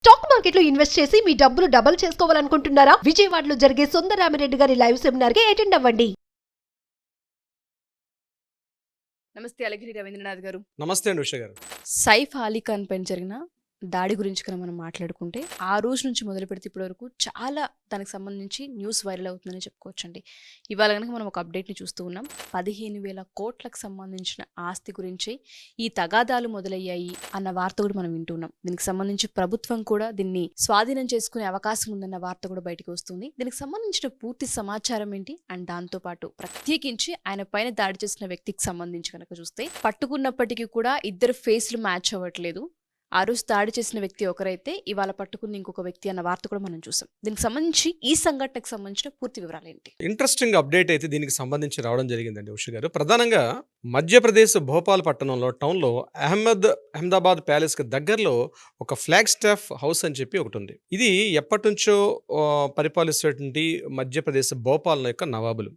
Stock మార్కెట్లో invest చేసి మీ డబ్బులు డబుల్ చేసుకోవాలనుకుంటున్నారా? విజయవాడలో జరిగే సుందరరామిరెడ్డి గారి లైవ్ సెమినార్ కి అటెండ్ అవ్వండి. నమస్తే అలగిరి రవీంద్రనాథ్ గారు. నమస్తే అండి ఉష గారు. సైఫ్ అలీ ఖాన్ పైన జరిగిన దాడి గురించి కనుక మనం మాట్లాడుకుంటే ఆ రోజు నుంచి మొదలు పెడితే ఇప్పటి వరకు చాలా దానికి సంబంధించి న్యూస్ వైరల్ అవుతుందని చెప్పుకోవచ్చండి. ఇవాళ కనుక మనం ఒక అప్డేట్ని చూస్తూ ఉన్నాం. 15,000 కోట్లకు సంబంధించిన ఆస్తి గురించి ఈ తగాదాలు మొదలయ్యాయి అన్న వార్త కూడా మనం వింటున్నాం. దీనికి సంబంధించి ప్రభుత్వం కూడా దీన్ని స్వాధీనం చేసుకునే అవకాశం ఉందన్న వార్త కూడా బయటకు వస్తుంది. దీనికి సంబంధించిన పూర్తి సమాచారం ఏంటి అండ్ దాంతోపాటు ప్రత్యేకించి ఆయన పైన దాడి చేసిన వ్యక్తికి సంబంధించి కనుక చూస్తే పట్టుకున్నప్పటికీ కూడా ఇద్దరు ఫేస్లు మ్యాచ్ అవ్వట్లేదు. ఆ రోజు దాడి చేసిన వ్యక్తి ఒకరైతే ఇవాళ పట్టుకున్న ఇంకొక వ్యక్తి అన్న వార్త కూడా మనం చూసాం. దీనికి సంబంధించి ఈ సంఘటనకు సంబంధించిన పూర్తి వివరాలు ఏంటి? ఇంట్రెస్టింగ్ అప్డేట్ అయితే దీనికి సంబంధించి రావడం జరిగిందండి ఉష గారు. ప్రధానంగా మధ్యప్రదేశ్ భోపాల్ పట్టణంలో టౌన్లో అహ్మదాబాద్ ప్యాలెస్ కి దగ్గరలో ఒక ఫ్లాగ్ స్టాఫ్ హౌస్ అని చెప్పి ఒకటి ఉంది. ఇది ఎప్పటి నుంచో పరిపాలిస్తున్నటువంటి మధ్యప్రదేశ్ భోపాల్ యొక్క నవాబులు.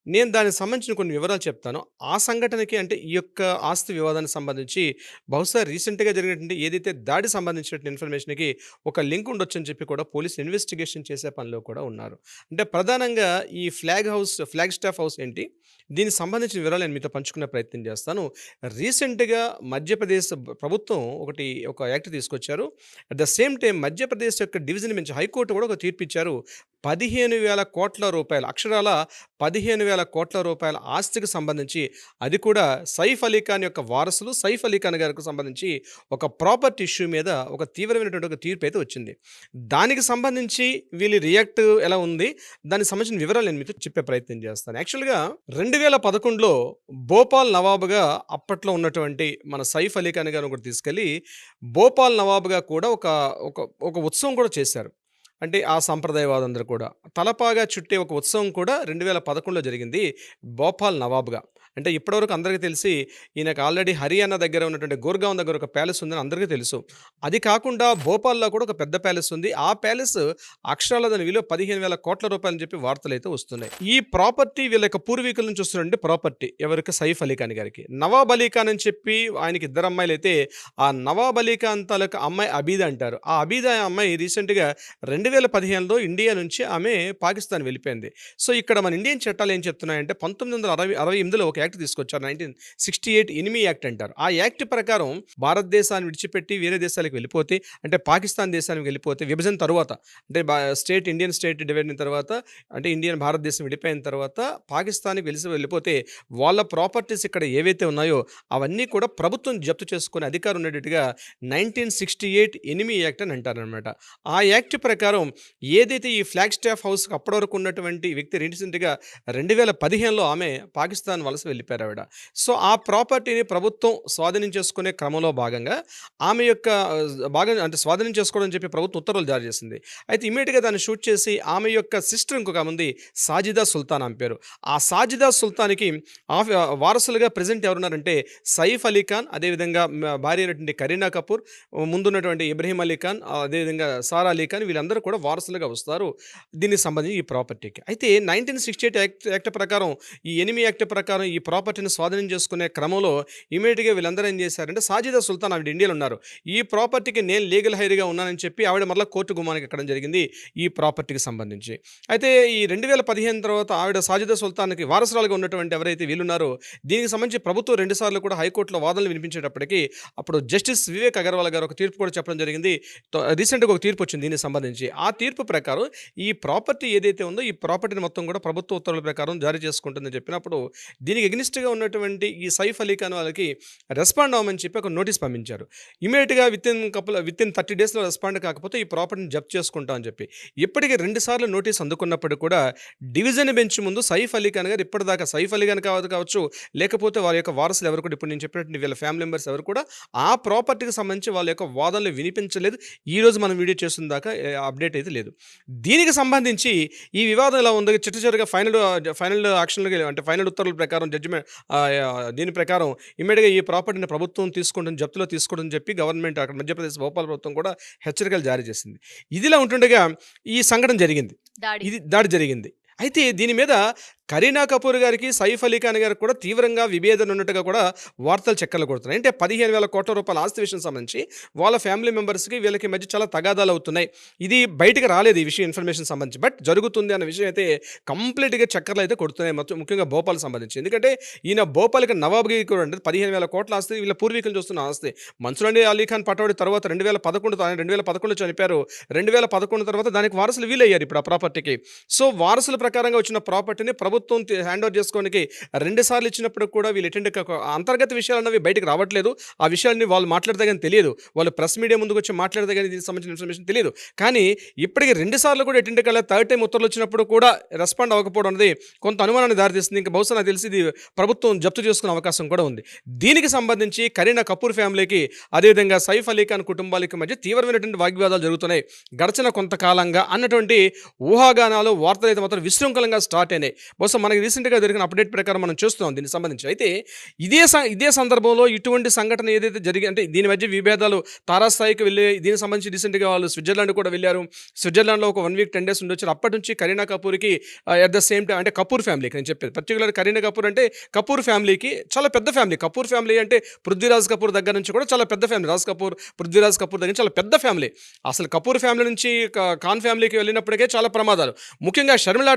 నేను దానికి సంబంధించిన కొన్ని వివరాలు చెప్తాను. ఆ సంఘటనకి అంటే ఈ యొక్క ఆస్తి వివాదానికి సంబంధించి బహుశా రీసెంట్‌గా జరిగినటువంటి ఏదైతే దాడి సంబంధించినటువంటి ఇన్ఫర్మేషన్‌కి ఒక లింక్ ఉండొచ్చని చెప్పి కూడా పోలీసులు ఇన్వెస్టిగేషన్ చేసే పనిలో కూడా ఉన్నారు. అంటే ప్రధానంగా ఈ ఫ్లాగ్ స్టాఫ్ హౌస్ ఏంటి? దీనికి సంబంధించిన వివరాలు నేను మీతో పంచుకునే ప్రయత్నం చేస్తాను. రీసెంట్‌గా మధ్యప్రదేశ్ ప్రభుత్వం ఒక యాక్ట్ తీసుకొచ్చారు. At the same time Madhya Pradesh యొక్క డివిజన్ బెంచ్ హైకోర్టు కూడా ఒక తీర్పు ఇచ్చారు. 15,000 కోట్ల రూపాయలు అక్షరాల 15,000 కోట్ల రూపాయల ఆస్తికి సంబంధించి, అది కూడా సైఫ్ అలీ ఖాన్ యొక్క వారసులు సైఫ్ అలీ ఖాన్ గారికి సంబంధించి ఒక ప్రాపర్టీ ఇష్యూ మీద ఒక తీవ్రమైనటువంటి ఒక తీర్పు అయితే వచ్చింది. దానికి సంబంధించి వీళ్ళ రియాక్ట్ ఎలా ఉంది, దానికి సంబంధించిన వివరాలు నేను మీతో చెప్పే ప్రయత్నం చేస్తాను. యాక్చువల్గా 2011లో భోపాల్ నవాబుగా అప్పట్లో ఉన్నటువంటి మన సైఫ్ అలీ ఖాన్ గారు ఒకటి తీసుకెళ్ళి భోపాల్ నవాబుగా కూడా ఒక ఉత్సవం కూడా చేశారు. అంటే ఆ సంప్రదాయవాదందరూ కూడా తలపాగా చుట్టే ఒక ఉత్సవం కూడా 2011లో జరిగింది భోపాల్ నవాబ్గా. అంటే ఇప్పటివరకు అందరికీ తెలిసి ఈయనకు ఆల్రెడీ హర్యానా దగ్గర ఉన్నటువంటి గోర్గావ్ దగ్గర ఒక ప్యాలెస్ ఉందని అందరికీ తెలుసు. అది కాకుండా భోపాల్లో కూడా ఒక పెద్ద ప్యాలెస్ ఉంది. ఆ ప్యాలెస్ అక్షరాల దాని విలువ 15,000 కోట్ల రూపాయలు అని చెప్పి వార్తలు అయితే వస్తున్నాయి. ఈ ప్రాపర్టీ వీళ్ళ యొక్క పూర్వీకుల నుంచి వస్తున్నటువంటి ప్రాపర్టీ ఎవరికి? సైఫ్ అలీ ఖాన్ గారికి. నవాబ్ అలీ ఖాన్ అని చెప్పి ఆయనకి ఇద్దరు అమ్మాయిలు అయితే ఆ నవాబ్ అలీ ఖాన్ తాలూకా అమ్మాయి అబీదా అంటారు. ఆ అబీదా అమ్మాయి రీసెంట్గా 2015లో ఇండియా నుంచి ఆమె పాకిస్తాన్ వెళ్ళిపోయింది. సో ఇక్కడ మన ఇండియన్ చట్టాలు ఏం చెప్తున్నాయంటే 1968లో ఒక యాక్ట్ తీసుకొచ్చారు. 1968 ఎనిమీ యాక్ట్ అంటారు. ఆ యాక్ట్ ప్రకారం భారతదేశాన్ని విడిచిపెట్టి వేరే దేశాలకు వెళ్ళిపోతే, అంటే పాకిస్తాన్ దేశానికి వెళ్ళిపోతే విభజన తర్వాత, అంటే ఇండియన్ స్టేట్ డివైడ్ అయిన తర్వాత, అంటే ఇండియన్ భారతదేశం విడిపోయిన తర్వాత పాకిస్తాన్కి వెళ్ళిపోతే వాళ్ళ ప్రాపర్టీస్ ఇక్కడ ఏవైతే ఉన్నాయో అవన్నీ కూడా ప్రభుత్వం జప్తు చేసుకునే అధికారం ఉండేటట్టుగా 1968 ఎనిమీ యాక్ట్ అని అంటారనమాట. ఆ యాక్ట్ ప్రకారం ఏదైతే ఈ ఫ్లాగ్ స్టాఫ్ హౌస్కి అప్పటి వరకు ఉన్నటువంటి వ్యక్తి రీసెంట్గా 2015లో ఆమె పాకిస్తాన్ వలస వెళ్ళిపోయారు ఆవిడ. సో ఆ ప్రాపర్టీని ప్రభుత్వం స్వాధీనం చేసుకునే క్రమంలో భాగంగా ఆమె యొక్క అంటే స్వాధీనం చేసుకోవడం చెప్పి ప్రభుత్వం ఉత్తర్వులు జారీ చేసింది. అయితే ఇమీడియట్గా దాన్ని షూట్ చేసి ఆమె యొక్క సిస్టర్ ఇంకొక ఉంది సాజిదా సుల్తాన్ ఆమె పేరు. ఆ సాజిదా సుల్తాన్కి వారసులుగా ప్రజెంట్ ఎవరున్నారంటే సైఫ్ అలీ ఖాన్, అదేవిధంగా భార్య అయినటువంటి కరీనా కపూర్, ముందున్నటువంటి ఇబ్రహీం అలీ ఖాన్, అదేవిధంగా సారా అలీ ఖాన్, వీళ్ళందరూ కూడా వారసులుగా వస్తారు దీనికి సంబంధించి ఈ ప్రాపర్టీకి. అయితే 1968 యాక్ట్ ప్రకారం, ఈ ఎనిమీ యాక్ట్ ప్రకారం ఈ ప్రాపర్టీని స్వాధీనం చేసుకునే క్రమంలో ఇమీడియట్గా వీళ్ళందరూ ఏం చేశారంటే సాజిదా సుల్తాన్ ఆవిడ ఇండియాలో ఉన్నారు. ఈ ప్రాపర్టీకి నేను లీగల్ హైర్గా ఉన్నానని చెప్పి ఆవిడ మరలా కోర్టు గుమ్మానికి ఎక్కడం జరిగింది ఈ ప్రాపర్టీకి సంబంధించి. అయితే ఈ 2015 తర్వాత ఆవిడ సాజిదా సుల్తాన్కి వారసురాలుగా ఉన్నటువంటి ఎవరైతే వీళ్ళున్నారో దీనికి సంబంధించి ప్రభుత్వం 2 సార్లు కూడా హైకోర్టులో వాదనలు వినిపించేటప్పటికీ అప్పుడు జస్టిస్ వివేక్ అగర్వాల్ గారు ఒక తీర్పు కూడా చెప్పడం జరిగింది. రీసెంట్గా ఒక తీర్పు వచ్చింది దీనికి సంబంధించి. ఆ తీర్పు ప్రకారం ఈ ప్రాపర్టీ ఏదైతే ఉందో ఈ ప్రాపర్టీని మొత్తం కూడా ప్రభుత్వ ఉత్తర్వుల ప్రకారం జారీ చేసుకుంటుందని చెప్పినప్పుడు దీనికి ఎగ్నిస్ట్గా ఉన్నటువంటి ఈ సైఫ్ అలీ ఖాన్ వాళ్ళకి రెస్పాండ్ అవ్వమని చెప్పి ఒక నోటీస్ పంపించారు. ఇమీడియట్గా విత్ ఇన్ 30 డేస్లో రెస్పాండ్ కాకపోతే ఈ ప్రాపర్టీని జప్తు చేసుకుంటామని చెప్పి ఇప్పటికీ 2 సార్లు నోటీస్ అందుకున్నప్పుడు కూడా డివిజన్ బెంచ్ ముందు సైఫ్ అలీ ఖాన్ గారు ఇప్పటిదాకా సైఫ్ అలీ ఖాన్ కావచ్చు, లేకపోతే వారి యొక్క వారసులు ఎవరు కూడా, ఇప్పుడు నేను చెప్పినట్టు వీళ్ళ ఫ్యామిలీ మెంబర్స్ ఎవరు కూడా ఆ ప్రాపర్టీకి సంబంధించి వాళ్ళ యొక్క వాదనలు వినిపించలేదు. ఈ రోజు మనం వీడియో చేస్తున్న దాకా అప్డేట్ అయితే లేదు. దీనికి సంబంధించి ఈ వివాదం ఎలా ఉంది, చిట్టచివరిగా ఫైనల్ యాక్షన్లోకి, అంటే ఫైనల్ ఉత్తర్వుల ప్రకారం జడ్జిమెంట్ దీని ప్రకారం ఇమ్మీడియట్గా ఈ ప్రాపర్టీని ప్రభుత్వం జప్తులో తీసుకుంటుందని చెప్పి గవర్నమెంట్ అక్కడ మధ్యప్రదేశ్ భోపాల్ ప్రభుత్వం కూడా హెచ్చరికలు జారీ చేసింది. ఇదిలా ఉంటుండగా ఈ సంఘటన జరిగింది, దాడి జరిగింది. అయితే దీని మీద కరీనా కపూర్ గారికి సైఫ్ అలీ ఖాన్ గారికి కూడా తీవ్రంగా విభేదన ఉన్నట్టుగా కూడా వార్తలు చక్కర్లు కొడుతున్నాయి. అంటే 15,000 కోట్ల రూపాయల ఆస్తి విషయం సంబంధించి వాళ్ళ ఫ్యామిలీ మెంబర్స్కి వీళ్ళకి మధ్య చాలా తగాదాలు అవుతున్నాయి. ఇది బయటకు రాలేదు ఈ విషయం ఇన్ఫర్మేషన్ సంబంధించి, బట్ జరుగుతుంది అన్న విషయం అయితే కంప్లీట్గా చక్కర్లు అయితే కొడుతున్నాయి ముఖ్యంగా భోపాల్ సంబంధించి. ఎందుకంటే ఈయన భోపాల్కి నవాబ్కి కూడా అంటే 15,000 కోట్ల ఆస్తి వీళ్ళ పూర్వీకులు చూస్తున్న ఆస్తి. మన్సూర్ అలీ ఖాన్ పటౌడి తర్వాత 2011 చనిపోయారు. 2011 తర్వాత దానికి వారసులు వీలయ్యారు ఇప్పుడు ఆ ప్రాపర్టీకి. సో వారసుల ప్రకారంగా వచ్చిన ప్రాపర్టీని ప్రభుత్వం హ్యాండ్ ఓవర్ చేసుకోవడానికి 2 సార్లు ఇచ్చినప్పుడు కూడా వీళ్ళు ఎటెండ్ అంతర్గత విషయాలు అన్నవి బయటకు రావట్లేదు. ఆ విషయాన్ని వాళ్ళు మాట్లాడితే కానీ తెలియదు, వాళ్ళు ప్రెస్ మీడియా ముందుకు వచ్చి మాట్లాడితే కానీ దీనికి సంబంధించిన ఇన్ఫర్మేషన్ తెలియదు. కానీ ఇప్పటికి 2 సార్లు కూడా ఎటెండ్ కాలే, థర్డ్ టైం ఉత్తర్వులు వచ్చినప్పుడు కూడా రెస్పాండ్ అవ్వకపోవడం అనేది కొంత అనుమానాన్ని దారితీస్తుంది. ఇంకా బహుశా నాకు తెలిసి ఇది ప్రభుత్వం జప్తు చేసుకునే అవకాశం కూడా ఉంది. దీనికి సంబంధించి కరీనా కపూర్ ఫ్యామిలీకి అదేవిధంగా సైఫ్ అలీ ఖాన్ కుటుంబాలకి మధ్య తీవ్రమైనటువంటి వాగ్వివాదాలు జరుగుతున్నాయి గడిచిన కొంతకాలంగా అన్నటువంటి ఊహాగానాలు వార్తలు అయితే మాత్రం విశృంఖలంగా స్టార్ట్ అయినాయి. బహుశా మనకి రీసెంట్గా జరిగిన అప్డేట్ ప్రకారం మనం చూస్తున్నాం దీనికి సంబంధించి. అయితే ఇదే సందర్భంలో ఇటువంటి సంఘటన ఏదైతే జరిగి అంటే దీని మధ్య విభేదాలు తారాస్థాయికి వెళ్ళి దీనికి సంబంధించి రీసెంట్గా వాళ్ళు స్విట్జర్లాండ్ కూడా వెళ్ళారు. స్విట్జర్లాండ్లో ఒక 1 వీక్ 10 డేస్ ఉండొచ్చారు. అప్పటి నుంచి కరీనా కపూర్కి అట్ ద సేమ్ టైం అంటే కపూర్ ఫ్యామిలీకి నేను చెప్పేది పర్టికులర్ కరీనా కపూర్ అంటే కపూర్ ఫ్యామిలీకి చాలా పెద్ద ఫ్యామిలీ. కపూర్ ఫ్యామిలీ అంటే పృథ్వీరాజ్ కపూర్ దగ్గర నుంచి కూడా చాలా పెద్ద ఫ్యామిలీ. రాజ్ కపూర్ పృథ్వీరాజ్ కపూర్ దగ్గర చాలా పెద్ద ఫ్యామిలీ. అసలు కపూర్ ఫ్యామిలీ నుంచి ఖాన్ ఫ్యామిలీకి వెళ్ళినప్పటికే చాలా ప్రమాదాలు. ముఖ్యంగా షర్మిలా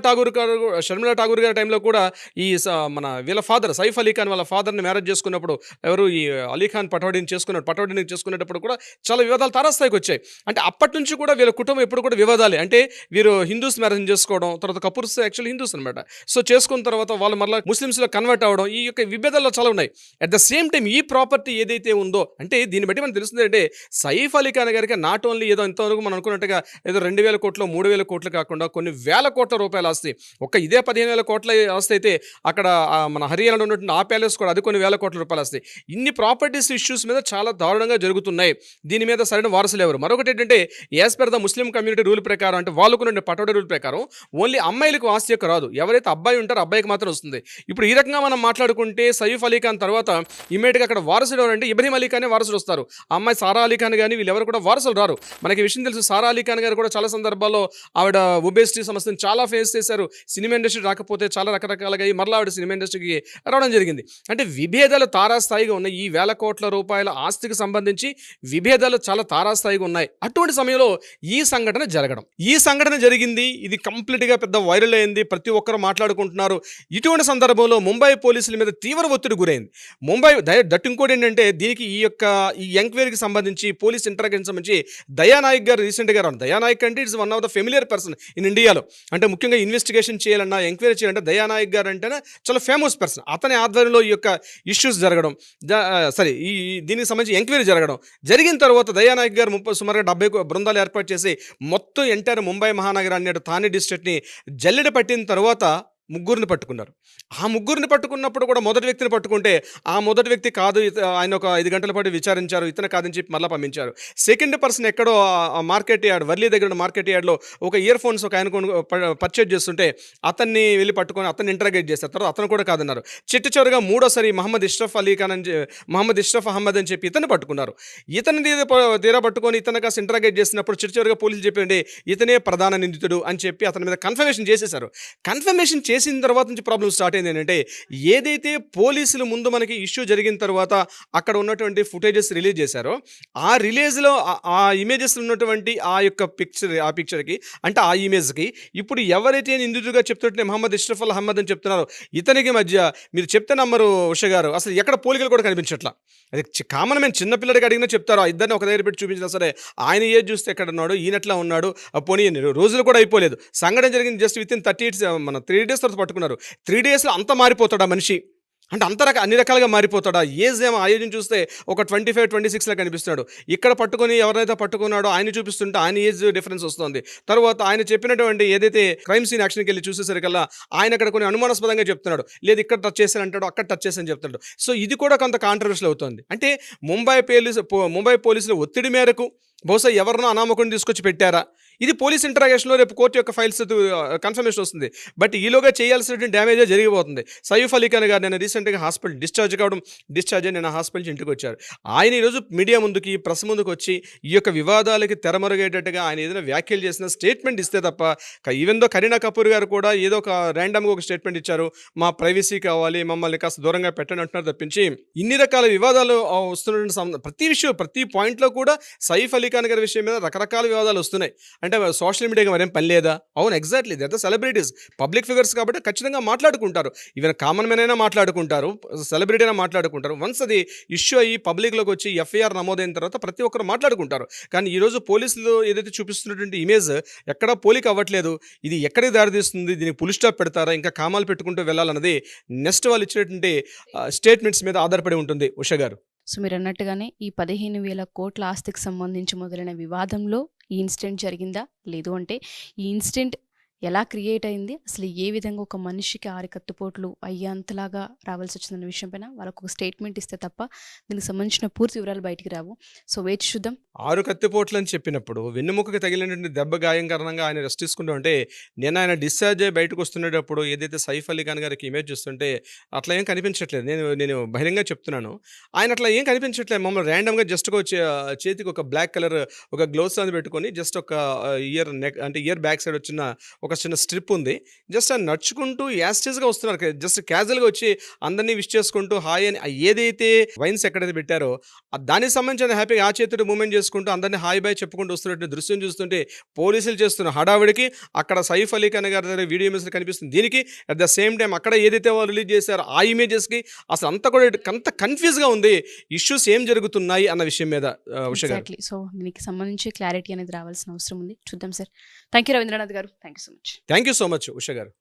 ఠాగూర్ గారి టైంలో కూడా ఈ మన వీళ్ళ ఫాదర్ సైఫ్ అలీ ఖాన్ వాళ్ళ ఫాదర్ని మ్యారేజ్ చేసుకున్నప్పుడు ఎవరు ఈ అలీ ఖాన్ పటౌడీని చేసుకునేటప్పుడు కూడా చాలా వివాదాలు తారాస్థాయికి వచ్చాయి. అంటే అప్పటి నుంచి కూడా వీళ్ళ కుటుంబం ఎప్పుడు కూడా వివాదాలే. అంటే వీరు హిందూస్ మ్యారేజ్ చేసుకోవడం, తర్వాత కపూర్స్ యాక్చువల్లీ హిందూస్ అనమాట. సో చేసుకున్న తర్వాత వాళ్ళు మళ్ళీ ముస్లిమ్స్లో కన్వర్ట్ అవ్వడం, ఈ యొక్క విభేదాల్లో చాలా ఉన్నాయి. అట్ ద సేమ్ టైం ఈ ప్రాపర్టీ ఏదైతే ఉందో అంటే దీన్ని బట్టి మనకు తెలుస్తుంది అంటే సైఫ్ అలీ ఖాన్ గారికి నాట్ ఓన్లీ ఏదో ఇంతవరకు మనం అనుకున్నట్టుగా ఏదో 2,000 కోట్లు 3,000 కోట్లు కాకుండా కొన్ని వేల కోట్ల రూపాయల ఆస్తి. ఇదే 15,000 కోట్ల ఆస్తి అయితే అక్కడ మన హర్యానాలో ఉన్నటువంటి ఆ ప్యాలెస్ కూడా అది కొన్ని వేల కోట్ల రూపాయల ఆస్తి. ఇన్ని ప్రాపర్టీస్ ఇష్యూస్ మీద చాలా దారుణంగా జరుగుతున్నాయి. దీని మీద సరైన వారసులు ఎవరు? మరొకటి ఏంటంటే as per the Muslim community rule ప్రకారం అంటే వాళ్ళకు పటౌడీ రూల్ ప్రకారం ఓన్లీ అమ్మాయిలకు ఆస్తి యొక్క రాదు. ఎవరైతే అబ్బాయి ఉంటారో అబ్బాయికి మాత్రం వస్తుంది. ఇప్పుడు ఈ రకంగా మనం మాట్లాడుకుంటే సైఫ్ అలీ ఖాన్ తర్వాత ఇమీడియట్గా అక్కడ వారసుడు ఎవరంటే ఇబ్రహీం అలీ ఖానే వారసులు వస్తారు. ఆ అమ్మాయి సారా అలీ ఖాన్ కానీ వీళ్ళెవరు కూడా వారసులు రారు. మనకి విషయం తెలుసు. సారా అలీ ఖాన్ గారు కూడా చాలా సందర్భాల్లో ఆవిడ ఒబేసిటీ సమస్యను చాలా ఫేస్ చేశారు. సినిమా ఇండస్ట్రీ రాకపోతే చాలా రకరకాలుగా మరలా ఆవిడ సినిమా ఇండస్ట్రీకి రావడం జరిగింది. అంటే విభేదాలు తారాస్థాయిగా ఉన్నాయి. ఈ వేల కోట్ల రూపాయల ఆస్తికి సంబంధించి విభేదాలు చాలా తారాస్థాయిగా ఉన్నాయి. అటువంటి సమయంలో ఈ సంఘటన జరిగింది. ఇది కంప్లీట్గా పెద్ద వైరల్ అయింది. ప్రతి ఒక్కరు మాట్లాడుకుంటున్నారు. ఇటువంటి సందర్భంలో ముంబై పోలీసుల మీద తీవ్ర ఒత్తిడి గురైంది. దట్ ఇంకోటి ఏంటంటే దీనికి ఈ ఎంక్వైరీకి సంబంధించి పోలీస్ ఇంటరాగేషన్ సంబంధించి దయానాయక్ గారు రీసెంట్గా రాను. దయానాయక్ అంటే it's one of the familiar person in ఇండియాలో. అంటే ముఖ్యంగా ఇన్వెస్టిగేషన్ చేయాలన్నా ఎంక్వైరీ చేయాలంటే దయానాయక్ గారు అంటేనే చాలా ఫేమస్ పర్సన్. అతని ఆధ్వర్యంలో ఈ యొక్క ఇష్యూస్ జరగడం దీనికి సంబంధించి ఎంక్వైరీ జరిగిన తర్వాత దయానాయక్ గారు సుమారుగా 70 బృందాలు ఏర్పాటు చేసి మొత్తం ఎంటైర్ ముంబై మహానగరాన్ని థానే డిస్ట్రిక్ట్ని జల్లెడ పట్టిన తర్వాత ముగ్గురిని పట్టుకున్నారు. ఆ ముగ్గురిని పట్టుకున్నప్పుడు కూడా మొదటి వ్యక్తిని పట్టుకుంటే ఆ మొదటి వ్యక్తి కాదు, ఆయన ఒక 5 గంటల పాటు విచారించారు, ఇతను కాదని చెప్పి మళ్ళీ పంపించారు. సెకండ్ పర్సన్ ఎక్కడో మార్కెట్ యార్డ్ వర్లీ దగ్గర మార్కెట్ యార్డ్లో ఒక ఇయర్ ఫోన్స్ ఒక ఆయన పర్చేజ్ చేస్తుంటే అతన్ని వెళ్ళి పట్టుకొని అతన్ని ఇంటరాగేట్ చేస్తారు. తర్వాత అతను కూడా కాదన్నారు. చివరిగా మూడోసారి మహమ్మద్ ఇష్రఫ్ అహ్మద్ అని చెప్పి ఇతన్ని పట్టుకున్నారు. ఇతని తీరా పట్టుకొని ఇతను కాస్త ఇంటరాగేట్ చేసినప్పుడు చివరిగా పోలీసులు చెప్పండి ఇతనే ప్రధాన నిందితుడు అని చెప్పి అతని మీద కన్ఫర్మేషన్ చేసేశారు. కన్ఫర్మేషన్ చేసిన తర్వాత నుంచి ప్రాబ్లం స్టార్ట్ అయింది ఏంటంటే ఏదైతే పోలీసులు ముందు మనకి ఇష్యూ జరిగిన తర్వాత అక్కడ ఉన్నటువంటి ఫుటేజెస్ రిలీజ్ చేశారో ఆ రిలీజ్లో ఆ ఇమేజెస్ ఉన్నటువంటి ఆ యొక్క పిక్చర్కి అంటే ఆ ఇమేజ్కి ఇప్పుడు ఎవరైతే నిందితుడిగా చెప్తుంటే మహమ్మద్ ఇష్రఫ్ అహ్మద్ అని చెప్తున్నారో ఇతనికి మధ్య మీరు చెప్తే నమ్మరు ఉష గారు అసలు ఎక్కడ పోలికలు కూడా కనిపించట్లా. అది కామన్ మేము చిన్నపిల్లడికి అడిగినా చెప్తారు. ఆ ఇద్దరిని ఒక దగ్గర పెట్టి చూపించినా సరే ఆయన ఏజ్ చూస్తే ఎక్కడ ఉన్నాడు ఈయనట్లా ఉన్నాడు. పోనీ రోజులు కూడా అయిపోలేదు. సంఘటన జరిగింది జస్ట్ విత్ ఇన్ 3 days తర్వాత పట్టుకున్నారు. 3 daysలో అంత మారిపోతాడా మనిషి? అంటే అన్ని రకాలుగా మారిపోతాడా? ఏజ్ ఏమో ఆ ఏజ్ని చూస్తే ఒక 25-26లా కనిపిస్తున్నాడు. ఇక్కడ పట్టుకొని ఎవరైతే పట్టుకున్నాడో ఆయన చూపిస్తుంటే ఆయన ఏజ్ డిఫరెన్స్ వస్తుంది. తర్వాత ఆయన చెప్పినటువంటి ఏదైతే క్రైమ్ సీన్ యాక్షన్కి వెళ్ళి చూసేసరికల్లా ఆయన అక్కడ కొన్ని అనుమానాస్పదంగా చెప్తున్నాడు. లేదు ఇక్కడ టచ్ చేశాను అంటాడు, అక్కడ టచ్ చేశాను చెప్తున్నాడు. సో ఇది కూడా కొంత కాంట్రవర్షియల్ అవుతుంది. అంటే ముంబై పోలీసుల ఒత్తిడి మేరకు బహుశా ఎవరినో అనామకుని తీసుకొచ్చి పెట్టారా? ఇది పోలీస్ ఇంటరాగేషన్లో రేపు కోర్టు యొక్క ఫైల్స్ కన్ఫర్మేషన్ వస్తుంది. బట్ ఈలోగా చేయాల్సినటువంటి డ్యామేజే జరిగిపోతుంది. సైఫ్ అలీ ఖాన్ గారు నేను రీసెంట్గా హాస్పిటల్ డిశ్చార్జ్ అయ్యి నేను హాస్పిటల్ నుంచి ఇంటికి వచ్చారు. ఆయన ఈరోజు మీడియా ముందుకి ప్రెస్ ముందుకు వచ్చి ఈ యొక్క వివాదాలకి తెరమరుగేటట్టుగా ఆయన ఏదైనా వ్యాఖ్యలు చేసిన స్టేట్మెంట్ ఇస్తే తప్ప, ఈవెన్ దో కరీనా కపూర్ గారు కూడా ఏదో ఒక ర్యాండమ్గా ఒక స్టేట్మెంట్ ఇచ్చారు, మా ప్రైవసీ కావాలి, మమ్మల్ని కాస్త దూరంగా పెట్టండి అంటున్నారు తప్పించి ఇన్ని రకాల వివాదాలు వస్తున్న ప్రతి విషయం ప్రతి పాయింట్లో కూడా సైఫ్ అలీ ఖాన్ గారి విషయం మీద రకరకాల వివాదాలు వస్తున్నాయి. అంటే సోషల్ మీడియాకి మరేం పని లేదా? అవును, exactly, that the celebrities, public figures కాబట్టి ఖచ్చితంగా మాట్లాడుకుంటారు. ఈవెన్ కామన్ మెన్ అయినా మాట్లాడుకుంటారు, సెలబ్రిటీ అయినా మాట్లాడుకుంటారు. వన్స్ అది ఇష్యూ అయ్యి పబ్లిక్లోకి వచ్చి ఎఫ్ఐఆర్ నమోదైన తర్వాత ప్రతి ఒక్కరు మాట్లాడుకుంటారు. కానీ ఈరోజు పోలీసులు ఏదైతే చూపిస్తున్నటువంటి ఇమేజ్ ఎక్కడా పోలిక అవ్వట్లేదు. ఇది ఎక్కడికి దారితీస్తుంది, దీనికి పులి స్టాప్ పెడతారా, ఇంకా కామాలు పెట్టుకుంటూ వెళ్ళాలన్నది నెక్స్ట్ వాళ్ళు ఇచ్చినటువంటి స్టేట్మెంట్స్ మీద ఆధారపడి ఉంటుంది. ఉష గారు, సో మీరు అన్నట్టుగానే ఈ 15,000 కోట్ల ఆస్తికి సంబంధించి మొదలైన వివాదంలో ఈ ఇన్సిడెంట్ జరిగిందా, లేదు అంటే ఈ ఇన్సిడెంట్ ఎలా క్రియేట్ అయింది, అసలు ఏ విధంగా ఒక మనిషికి 6 కత్తిపోట్లు అయ్యేంతలాగా రావాల్సి వచ్చిందన్న విషయం పైన వాళ్ళకు ఒక స్టేట్మెంట్ ఇస్తే తప్ప దీనికి సంబంధించిన పూర్తి వివరాలు బయటికి రావు. సో వేచి చూద్దాం. 6 కత్తిపోట్లు అని చెప్పినప్పుడు వెన్నుముకకి తగిలినటువంటి దెబ్బ గాయం కారణంగా ఆయన రెస్ట్ తీసుకుంటూ ఉంటే, నేను ఆయన డిశ్చార్జ్ అయ్యి బయటకు వస్తున్నప్పుడు ఏదైతే సైఫ్ అలీ ఖాన్ గారికి ఇమేజ్ చూస్తుంటే అట్లా ఏం కనిపించట్లేదు. నేను బహిరంగ చెప్తున్నాను, ఆయన అట్లా ఏం కనిపించట్లేదు. మమ్మల్ని ర్యాండమ్గా జస్ట్ చేతికి ఒక బ్లాక్ కలర్ ఒక గ్లోవ్స్ అని పెట్టుకొని జస్ట్ ఒక ఇయర్ నెక్ అంటే ఇయర్ బ్యాక్ సైడ్ వచ్చిన ఒక చిన్న స్ట్రిప్ ఉంది. జస్ట్ ఆయన నడుచుకుంటూ యాస్టేజ్గా వస్తున్నారు. జస్ట్ క్యాజువల్గా వచ్చి అందరినీ విష్ చేసుకుంటూ హాయ్ అని ఏదైతే వైన్స్ ఎక్కడైతే పెట్టారో దానికి సంబంధించిన హ్యాపీగా ఆ చేతుడు మూమెంట్ చేసుకుంటూ అందరినీ హాయ్ బాయ్ చెప్పుకుంటూ వస్తున్నట్టు దృశ్యం చూస్తుంటే పోలీసులు చేస్తున్న హడావిడికి అక్కడ సైఫ్ అలీ ఖాన్ గారి దగ్గర వీడియో ఇమేజ్ కనిపిస్తుంది. దీనికి అట్ ద సేమ్ టైం అక్కడ ఏదైతే వాళ్ళు రిలీజ్ చేశారో ఆ ఇమేజెస్కి అసలు అంతా కూడా అంత కన్ఫ్యూజ్గా ఉంది. ఇష్యూస్ ఏం జరుగుతున్నాయి అన్న విషయం మీద. ఎగ్జాక్ట్లీ. సో దీనికి సంబంధించి క్లారిటీ అనేది రావాల్సిన అవసరం ఉంది. చూద్దాం సార్. థ్యాంక్ యూ రవీంద్రనాథ్ గారు. Thank you so much. Thank you so much Usha గారు.